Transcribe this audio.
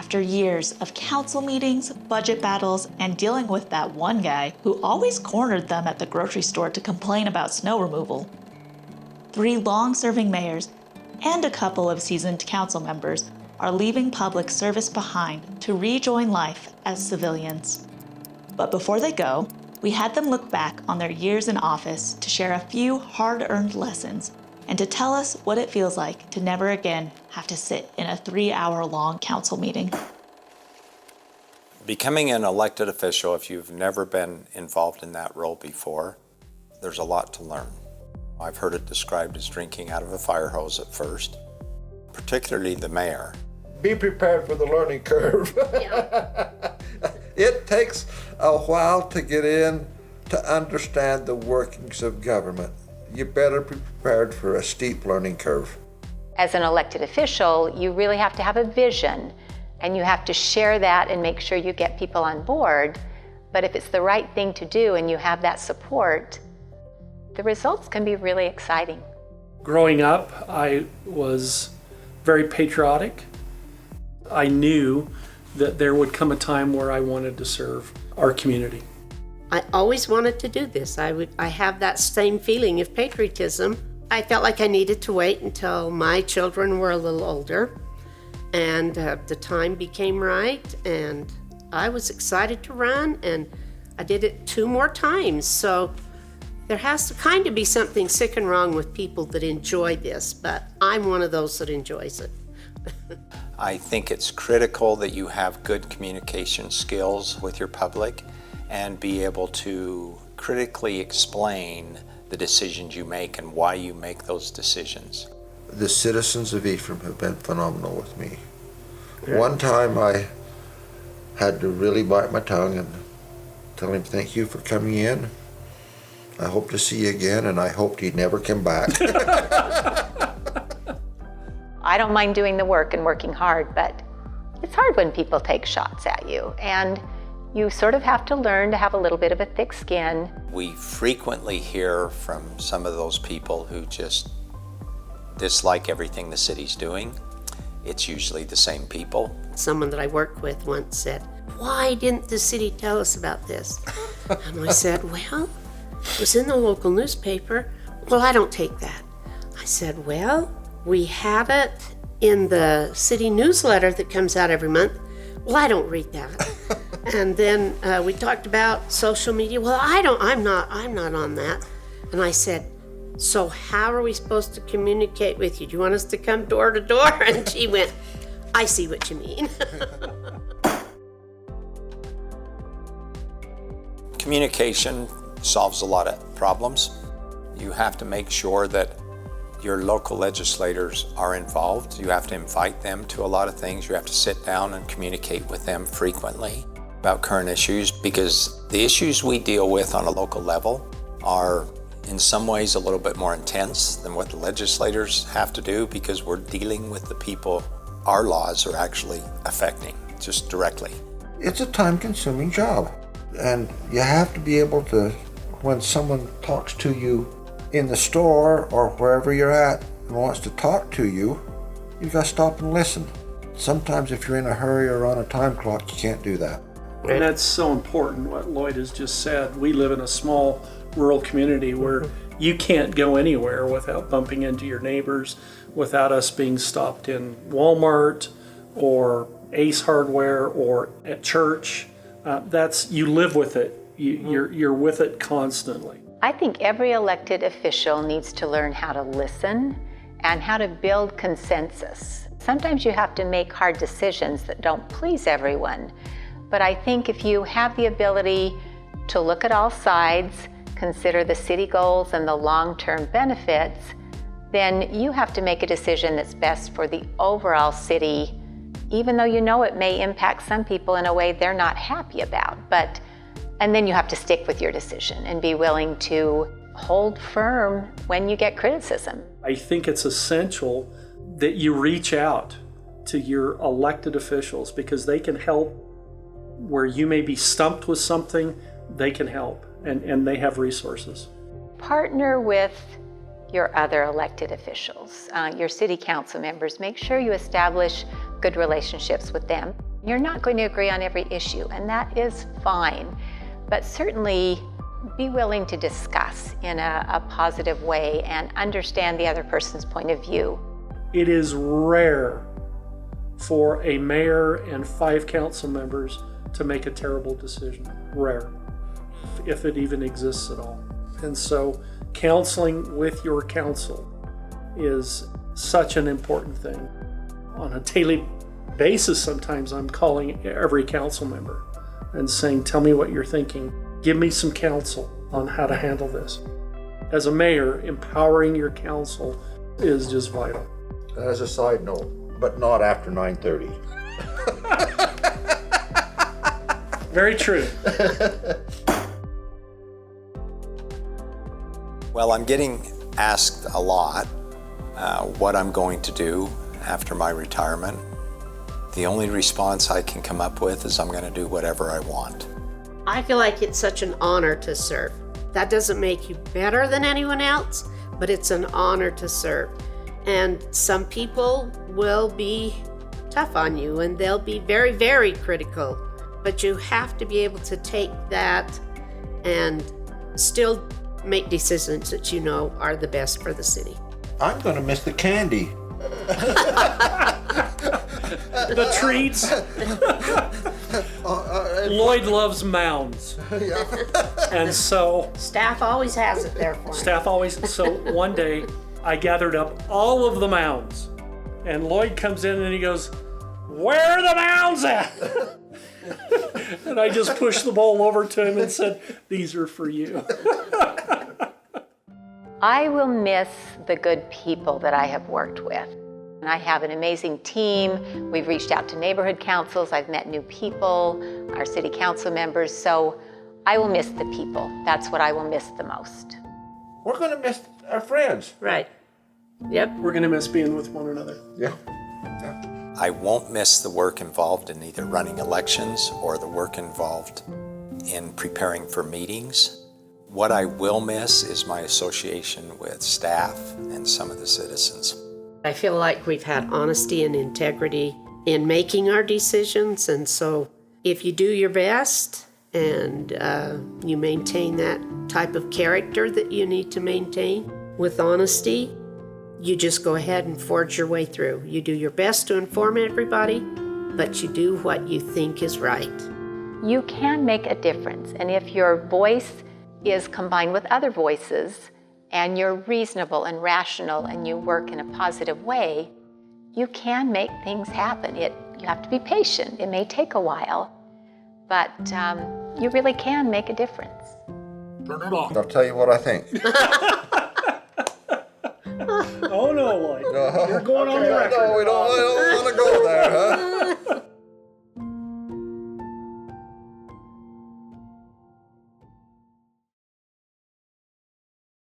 After years of council meetings, budget battles, and dealing with that one guy who always cornered them at the grocery store to complain about snow removal, 3 long-serving mayors and a couple of seasoned council members are leaving public service behind to rejoin life as civilians. But before they go, we had them look back on their years in office to share a few hard-earned lessons and to tell us what it feels like to never again have to sit in a 3-hour-long council meeting. Becoming an elected official, if you've never been involved in that role before, there's a lot to learn. I've heard it described as drinking out of a fire hose at first, particularly the mayor. Be prepared for the learning curve. Yeah. It takes a while to get in to understand the workings of government. You better be prepared for a steep learning curve. As an elected official, you really have to have a vision, and you have to share that and make sure you get people on board. But if it's the right thing to do and you have that support, the results can be really exciting. Growing up, I was very patriotic. I knew that there would come a time where I wanted to serve our community. I always wanted to do this. I have that same feeling of patriotism. I felt like I needed to wait until my children were a little older, and the time became right, and I was excited to run, and I did it 2 more times. So there has to kind of be something sick and wrong with people that enjoy this, but I'm one of those that enjoys it. I think it's critical that you have good communication skills with your public and be able to critically explain the decisions you make and why you make those decisions. The citizens of Ephraim have been phenomenal with me. One time I had to really bite my tongue and tell him thank you for coming in. I hope to see you again, and I hoped he'd never come back. I don't mind doing the work and working hard, but it's hard when people take shots at you, and you sort of have to learn to have a little bit of a thick skin. We frequently hear from some of those people who just dislike everything the city's doing. It's usually the same people. Someone that I worked with once said, "Why didn't the city tell us about this?" And I said, "Well, it was in the local newspaper." "Well, I don't take that." I said, "Well, we have it in the city newsletter that comes out every month." "Well, I don't read that." And then we talked about social media. "Well, I'm not on that." And I said, "So how are we supposed to communicate with you? Do you want us to come door to door?" And she went, "I see what you mean." Communication solves a lot of problems. You have to make sure that your local legislators are involved. You have to invite them to a lot of things. You have to sit down and communicate with them frequently about current issues, because the issues we deal with on a local level are in some ways a little bit more intense than what the legislators have to do, because we're dealing with the people our laws are actually affecting just directly. It's a time-consuming job, and you have to be able to, when someone talks to you in the store or wherever you're at and wants to talk to you, you've got to stop and listen. Sometimes if you're in a hurry or on a time clock, you can't do that. And that's so important, what Lloyd has just said. We live in a small rural community where you can't go anywhere without bumping into your neighbors, without us being stopped in Walmart or Ace Hardware or at church. You live with it. You're with it constantly. I think every elected official needs to learn how to listen and how to build consensus. Sometimes you have to make hard decisions that don't please everyone. But I think if you have the ability to look at all sides, consider the city goals and the long-term benefits, then you have to make a decision that's best for the overall city, even though you know it may impact some people in a way they're not happy about. And then you have to stick with your decision and be willing to hold firm when you get criticism. I think it's essential that you reach out to your elected officials, because they can help where you may be stumped with something. They can help, and they have resources. Partner with your other elected officials, your city council members. Make sure you establish good relationships with them. You're not going to agree on every issue, and that is fine. But certainly be willing to discuss in a positive way and understand the other person's point of view. It is rare for a mayor and 5 council members to make a terrible decision. Rare, if it even exists at all. And so counseling with your council is such an important thing. On a daily basis, sometimes I'm calling every council member and saying, tell me what you're thinking. Give me some counsel on how to handle this. As a mayor, empowering your council is just vital. As a side note, but not after 9:30. Very true. Well, I'm getting asked a lot what I'm going to do after my retirement. The only response I can come up with is I'm going to do whatever I want. I feel like it's such an honor to serve. That doesn't make you better than anyone else, but it's an honor to serve. And some people will be tough on you and they'll be very, very critical. But you have to be able to take that and still make decisions that you know are the best for the city. I'm going to miss the candy. The treats. Lloyd loves mounds. And so Staff always has it there for him. so one day I gathered up all of the mounds and Lloyd comes in and he goes, where are the mounds at? And I just pushed the bowl over to him and said, these are for you. I will miss the good people that I have worked with. And I have an amazing team. We've reached out to neighborhood councils. I've met new people, our city council members. So I will miss the people. That's what I will miss the most. We're going to miss our friends. Right. Yep. We're going to miss being with one another. Yeah. I won't miss the work involved in either running elections or the work involved in preparing for meetings. What I will miss is my association with staff and some of the citizens. I feel like we've had honesty and integrity in making our decisions, and so if you do your best and you maintain that type of character that you need to maintain with honesty, you just go ahead and forge your way through. You do your best to inform everybody, but you do what you think is right. You can make a difference, and if your voice is combined with other voices, and you're reasonable and rational and you work in a positive way, you can make things happen. You have to be patient. It may take a while, but you really can make a difference. Turn it off. I'll tell you what I think. Oh no, Lloyd. No. You're going on the record. No, we don't want to go there, huh?